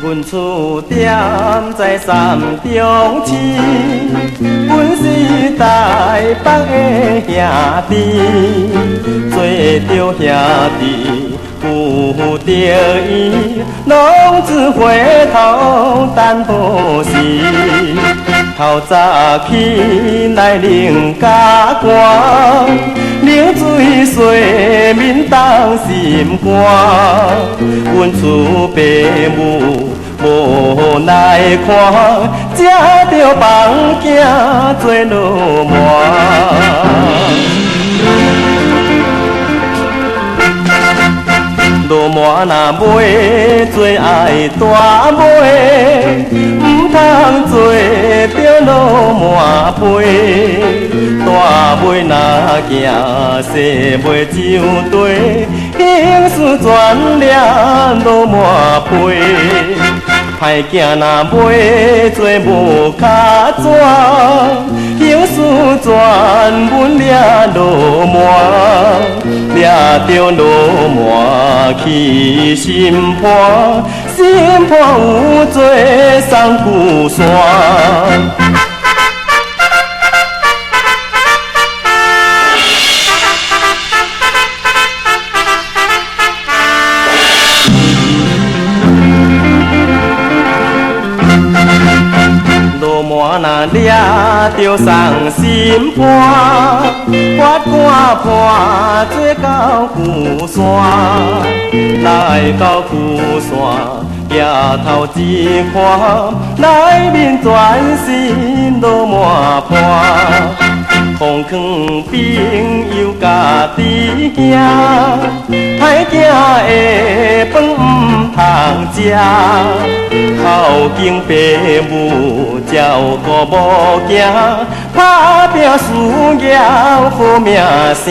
阮厝踮在山中市，阮是台北的兄弟，做着兄弟有着伊，拢只回头等好时。透早起来啉甲汗，冷水洗面当心肝。阮厝爸母无奈看，食着房囝做落满。落满若买做爱大买，唔通做着落满陪。大买若行细买上地，兴事全了落满陪。歹囝若买做无卡纸，兴事全阮了落满，了着落满去心破，心破有做送旧山。落满若抓着送心肝，发汗破做到旧山，来到旧山举头一看，内面全是落满伴。空劝朋友家己行，歹囝的饭唔通食，孝敬爸母照顾某囝，打拼事业好名声。